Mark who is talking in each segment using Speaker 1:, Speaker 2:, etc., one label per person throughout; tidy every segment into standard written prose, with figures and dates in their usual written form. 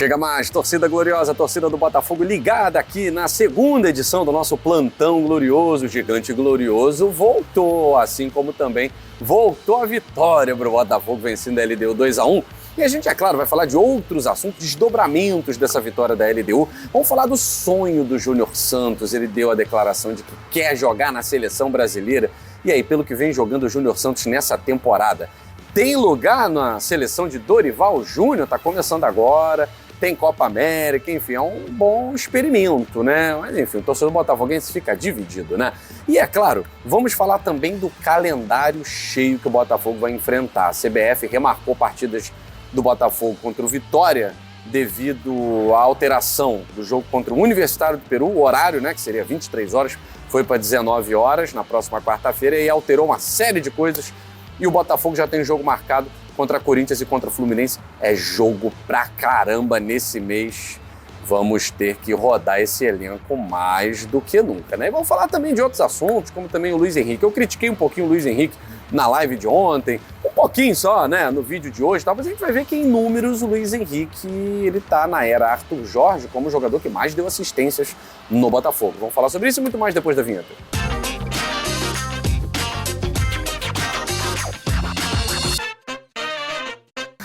Speaker 1: Chega mais, torcida gloriosa, torcida do Botafogo ligada aqui na segunda edição do nosso Plantão Glorioso. O Gigante Glorioso voltou, assim como também voltou a vitória para o Botafogo, vencendo a LDU 2-1. E a gente, é claro, vai falar de outros assuntos, desdobramentos dessa vitória da LDU. Vamos falar do sonho do Júnior Santos. Ele deu a declaração de que quer jogar na seleção brasileira. E aí, pelo que vem jogando o Júnior Santos nessa temporada, tem lugar na seleção de Dorival Júnior? Tá começando agora, tem Copa América, enfim, é um bom experimento, né? Mas enfim, o torcedor botafoguense fica dividido, né? E é claro, vamos falar também do calendário cheio que o Botafogo vai enfrentar. A CBF remarcou partidas do Botafogo contra o Vitória devido à alteração do jogo contra o Universitário do Peru, o horário, né, que seria 23 horas, foi para 19 horas na próxima quarta-feira e alterou uma série de coisas. E o Botafogo já tem jogo marcado contra Corinthians e contra o Fluminense. É jogo pra caramba nesse mês. Vamos ter que rodar esse elenco mais do que nunca, né? E vamos falar também de outros assuntos, como também o Luiz Henrique. Eu critiquei um pouquinho o Luiz Henrique na live de ontem, um pouquinho só, né, no vídeo de hoje, mas a gente vai ver que em números o Luiz Henrique, ele tá na era Arthur Jorge como o jogador que mais deu assistências no Botafogo. Vamos falar sobre isso e muito mais depois da vinheta.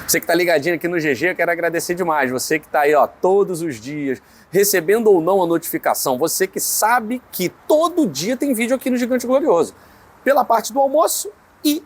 Speaker 1: Você que tá ligadinho aqui no GG, eu quero agradecer demais. Você que tá aí, ó, todos os dias, recebendo ou não a notificação. Você que sabe que todo dia tem vídeo aqui no Gigante Glorioso. Pela parte do almoço e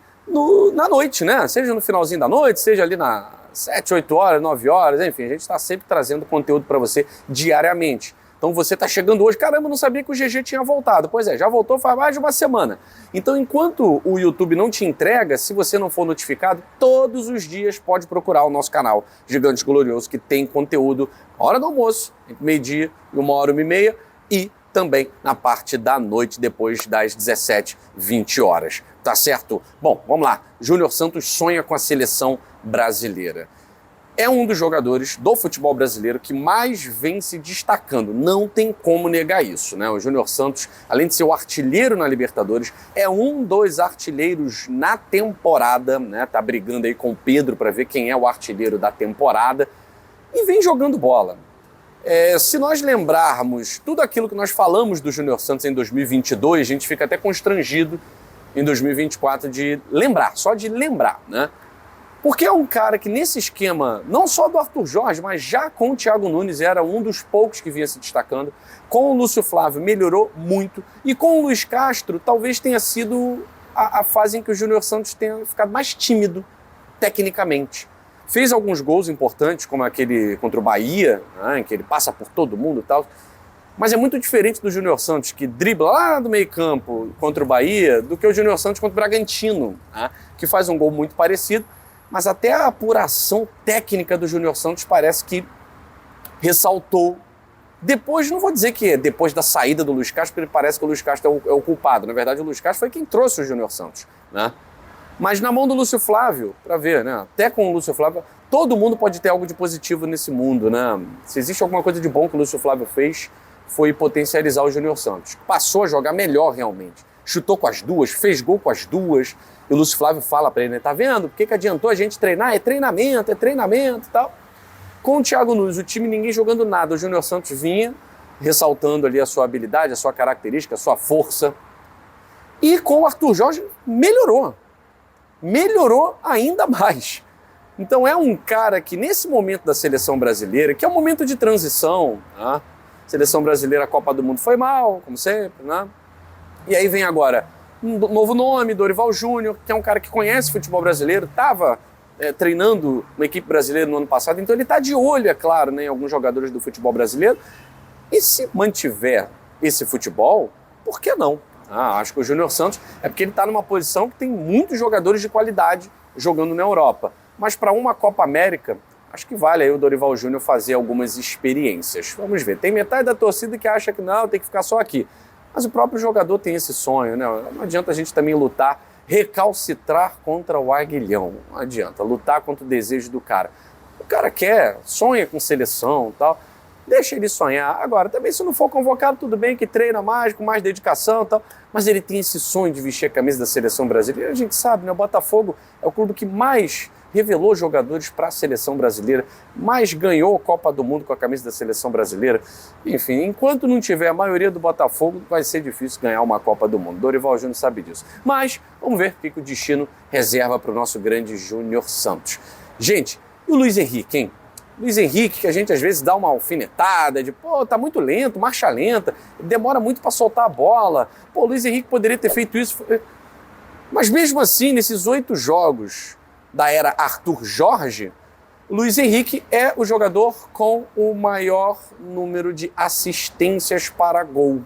Speaker 1: na noite, né? Seja no finalzinho da noite, seja ali nas 7, 8 horas, 9 horas, enfim, a gente tá sempre trazendo conteúdo para você diariamente. Então você tá chegando hoje, caramba, eu não sabia que o GG tinha voltado. Pois é, já voltou faz mais de uma semana. Então enquanto o YouTube não te entrega, se você não for notificado, todos os dias pode procurar o nosso canal Gigante Glorioso, que tem conteúdo na hora do almoço, entre meio-dia e 1h30, e também na parte da noite, depois das 17, 20 horas. Tá certo? Bom, vamos lá. Júnior Santos sonha com a seleção brasileira. É um dos jogadores do futebol brasileiro que mais vem se destacando. Não tem como negar isso, né? O Júnior Santos, além de ser o artilheiro na Libertadores, é um dos artilheiros na temporada, né? Tá brigando aí com o Pedro para ver quem é o artilheiro da temporada e vem jogando bola. Se nós lembrarmos tudo aquilo que nós falamos do Júnior Santos em 2022, a gente fica até constrangido em 2024 de lembrar, só de lembrar, né? Porque é um cara que nesse esquema, não só do Arthur Jorge, mas já com o Thiago Nunes, era um dos poucos que vinha se destacando. Com o Lúcio Flávio melhorou muito. E com o Luiz Castro, talvez tenha sido a fase em que o Júnior Santos tenha ficado mais tímido, tecnicamente. Fez alguns gols importantes, como aquele contra o Bahia, né, em que ele passa por todo mundo e tal. Mas é muito diferente do Júnior Santos, que dribla lá do meio campo contra o Bahia, do que o Júnior Santos contra o Bragantino, né, que faz um gol muito parecido. Mas até a apuração técnica do Júnior Santos parece que ressaltou. Depois, não vou dizer que é depois da saída do Luiz Castro, porque parece que o Luiz Castro é o culpado. Na verdade, o Luiz Castro foi quem trouxe o Júnior Santos, né? Mas na mão do Lúcio Flávio, para ver, né? Até com o Lúcio Flávio, todo mundo pode ter algo de positivo nesse mundo, né? Se existe alguma coisa de bom que o Lúcio Flávio fez, foi potencializar o Júnior Santos. Passou a jogar melhor realmente. Chutou com as duas, fez gol com as duas. E o Lúcio Flávio fala para ele, né? Tá vendo? Por que adiantou a gente treinar? É treinamento e tal. Com o Thiago Nunes, o time ninguém jogando nada. O Júnior Santos vinha ressaltando ali a sua habilidade, a sua característica, a sua força. E com o Arthur Jorge melhorou. Melhorou ainda mais. Então é um cara que nesse momento da seleção brasileira, que é um momento de transição, né? Seleção brasileira, a Copa do Mundo foi mal, como sempre, né? E aí vem agora um novo nome, Dorival Júnior, que é um cara que conhece futebol brasileiro, estava treinando uma equipe brasileira no ano passado, então ele está de olho, é claro, né, em alguns jogadores do futebol brasileiro. E se mantiver esse futebol, por que não? Acho que o Júnior Santos é porque ele está numa posição que tem muitos jogadores de qualidade jogando na Europa. Mas para uma Copa América, acho que vale aí o Dorival Júnior fazer algumas experiências. Vamos ver, tem metade da torcida que acha que não, tem que ficar só aqui. Mas o próprio jogador tem esse sonho, né? Não adianta a gente também lutar, recalcitrar contra o aguilhão. Não adianta lutar contra o desejo do cara. O cara quer, sonha com seleção e tal. deixa ele sonhar. Agora, também se não for convocado, tudo bem, que treina mais, com mais dedicação e tal, mas ele tem esse sonho de vestir a camisa da seleção brasileira. A gente sabe, né? O Botafogo é o clube que mais revelou jogadores para a seleção brasileira, mais ganhou a Copa do Mundo com a camisa da seleção brasileira. Enfim, enquanto não tiver a maioria do Botafogo, vai ser difícil ganhar uma Copa do Mundo. Dorival Júnior sabe disso. Mas vamos ver o que o destino reserva para o nosso grande Júnior Santos. Gente, e o Luiz Henrique, hein? Luiz Henrique, que a gente às vezes dá uma alfinetada de, pô, tá muito lento, marcha lenta, demora muito para soltar a bola. Pô, o Luiz Henrique poderia ter feito isso. Mas mesmo assim, nesses 8 jogos da era Arthur Jorge, o Luiz Henrique é o jogador com o maior número de assistências para gol.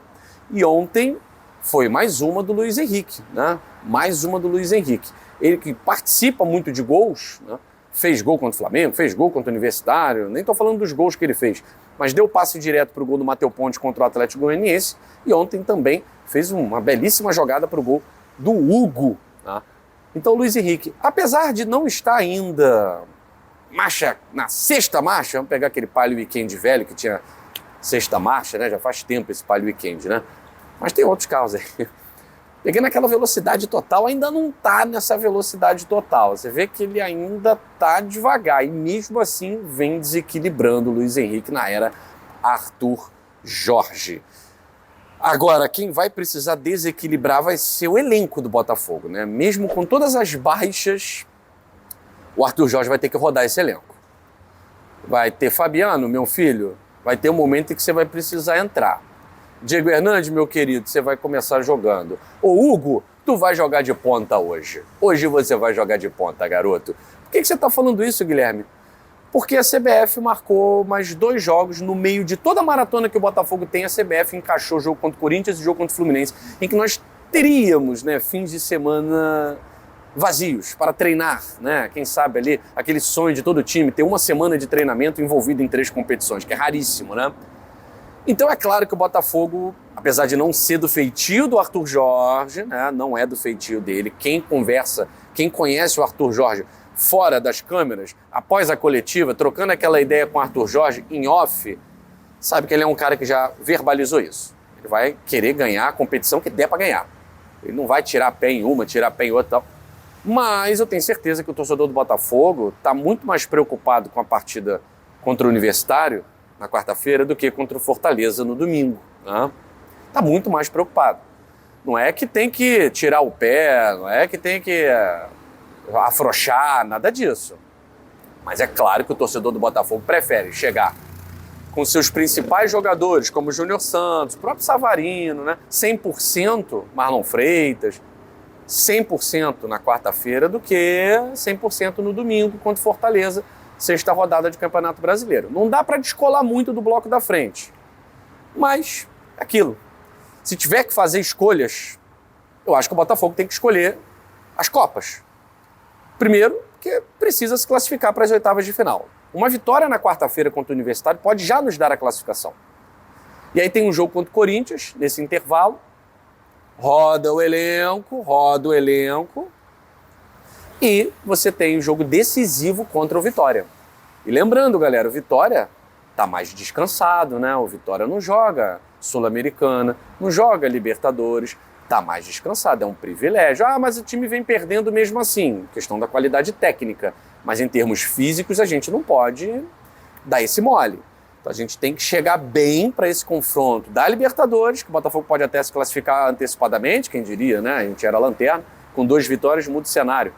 Speaker 1: E ontem foi mais uma do Luiz Henrique, né? Mais uma do Luiz Henrique. Ele que participa muito de gols, né? Fez gol contra o Flamengo, fez gol contra o Universitário, nem estou falando dos gols que ele fez, mas deu passe direto para o gol do Matheus Ponte contra o Atlético Goianiense e ontem também fez uma belíssima jogada para o gol do Hugo, tá? Então, Luiz Henrique, apesar de não estar ainda na sexta marcha, vamos pegar aquele Palio Weekend velho que tinha sexta marcha, né? Já faz tempo esse Palio Weekend, né? Mas tem outros carros aí. Pegando aquela velocidade total, ainda não está nessa velocidade total. Você vê que ele ainda está devagar e mesmo assim vem desequilibrando o Luiz Henrique na era Arthur Jorge. Agora, quem vai precisar desequilibrar vai ser o elenco do Botafogo, né? Mesmo com todas as baixas, o Arthur Jorge vai ter que rodar esse elenco. Vai ter Fabiano, meu filho, vai ter um momento em que você vai precisar entrar. Diego Hernandes, meu querido, você vai começar jogando. Ô Hugo, tu vai jogar de ponta hoje. Hoje você vai jogar de ponta, garoto. Por que você está falando isso, Guilherme? Porque a CBF marcou mais 2 jogos no meio de toda a maratona que o Botafogo tem. A CBF encaixou o jogo contra o Corinthians e o jogo contra o Fluminense, em que nós teríamos, né, fins de semana vazios para treinar, né? Quem sabe ali, aquele sonho de todo time, ter uma semana de treinamento envolvido em 3 competições, que é raríssimo, né? Então é claro que o Botafogo, apesar de não ser do feitio do Arthur Jorge, né, não é do feitio dele, quem conhece o Arthur Jorge fora das câmeras, após a coletiva, trocando aquela ideia com o Arthur Jorge em off, sabe que ele é um cara que já verbalizou isso. Ele vai querer ganhar a competição que der para ganhar. Ele não vai tirar pé em uma, tirar pé em outra e tal. Mas eu tenho certeza que o torcedor do Botafogo está muito mais preocupado com a partida contra o Universitário na quarta-feira do que contra o Fortaleza no domingo, né? Tá muito mais preocupado. Não é que tem que tirar o pé, não é que tem que afrouxar, nada disso. Mas é claro que o torcedor do Botafogo prefere chegar com seus principais jogadores, como o Júnior Santos, o próprio Savarino, né? 100% Marlon Freitas, 100% na quarta-feira do que 100% no domingo contra o Fortaleza, sexta rodada de Campeonato Brasileiro. Não dá para descolar muito do bloco da frente. Mas, aquilo. Se tiver que fazer escolhas, eu acho que o Botafogo tem que escolher as Copas. Primeiro, porque precisa se classificar para as oitavas de final. Uma vitória na quarta-feira contra o Universitário pode já nos dar a classificação. E aí tem um jogo contra o Corinthians, nesse intervalo. Roda o elenco. E você tem um jogo decisivo contra o Vitória. E lembrando, galera, o Vitória tá mais descansado, né? O Vitória não joga Sul-Americana, não joga Libertadores, tá mais descansado, é um privilégio. Ah, mas o time vem perdendo mesmo assim, questão da qualidade técnica. Mas em termos físicos a gente não pode dar esse mole. Então a gente tem que chegar bem para esse confronto da Libertadores, que o Botafogo pode até se classificar antecipadamente, quem diria, né? A gente era lanterna, com 2 vitórias muda o cenário.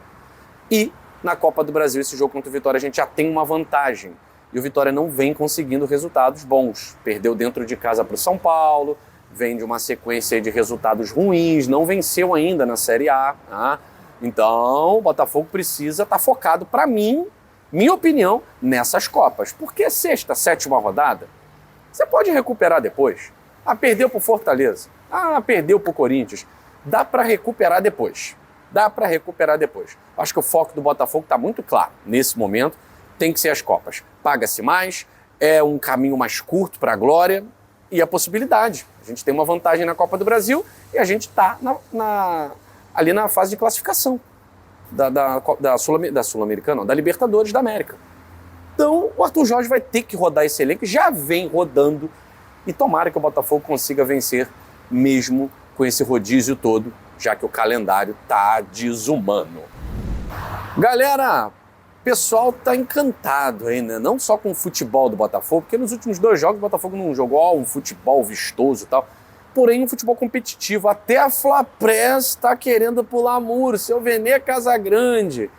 Speaker 1: E na Copa do Brasil, esse jogo contra o Vitória, a gente já tem uma vantagem. E o Vitória não vem conseguindo resultados bons. Perdeu dentro de casa para o São Paulo, vem de uma sequência de resultados ruins, não venceu ainda na Série A. Tá? Então, o Botafogo precisa estar focado, para mim, minha opinião, nessas Copas. Porque sexta, sétima rodada, você pode recuperar depois. Ah, perdeu para o Fortaleza. Ah, perdeu para o Corinthians. Dá para recuperar depois. Acho que o foco do Botafogo está muito claro. Nesse momento, tem que ser as Copas. Paga-se mais, é um caminho mais curto para a glória e a possibilidade. A gente tem uma vantagem na Copa do Brasil e a gente está ali na fase de classificação da Sul-Americana, da Libertadores da América. Então o Arthur Jorge vai ter que rodar esse elenco, já vem rodando, e tomara que o Botafogo consiga vencer mesmo com esse rodízio todo, já que o calendário tá desumano. Galera, o pessoal tá encantado aí, né? Não só com o futebol do Botafogo, porque nos últimos 2 jogos o Botafogo não jogou um futebol vistoso e tal, porém um futebol competitivo. Até a Flapress tá querendo pular muro, seu Vene Casagrande,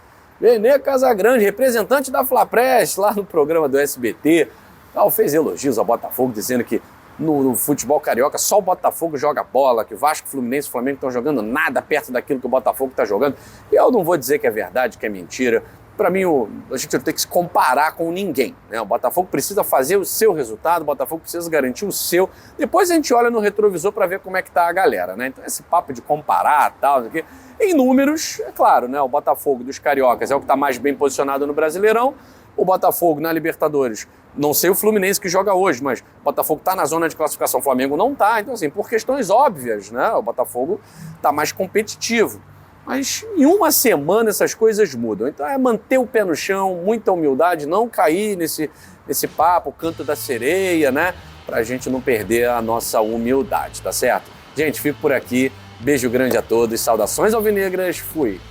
Speaker 1: representante da Flapress lá no programa do SBT, tal, fez elogios ao Botafogo, dizendo que no futebol carioca só o Botafogo joga bola, que Vasco, Fluminense e Flamengo estão jogando nada perto daquilo que o Botafogo está jogando. E eu não vou dizer que é verdade, que é mentira. Para mim, a gente não tem que se comparar com ninguém, né? O Botafogo precisa fazer o seu resultado, o Botafogo precisa garantir o seu. Depois a gente olha no retrovisor para ver como é que tá a galera, né? Então esse papo de comparar tal, aqui, em números, é claro, né? O Botafogo dos cariocas é o que está mais bem posicionado no Brasileirão. O Botafogo na Libertadores, não sei o Fluminense que joga hoje, mas o Botafogo está na zona de classificação, o Flamengo não está. Então, assim, por questões óbvias, né? O Botafogo está mais competitivo. Mas em uma semana essas coisas mudam. Então é manter o pé no chão, muita humildade, não cair nesse papo, canto da sereia, né? Pra gente não perder a nossa humildade, tá certo? Gente, fico por aqui. Beijo grande a todos, saudações alvinegras, fui!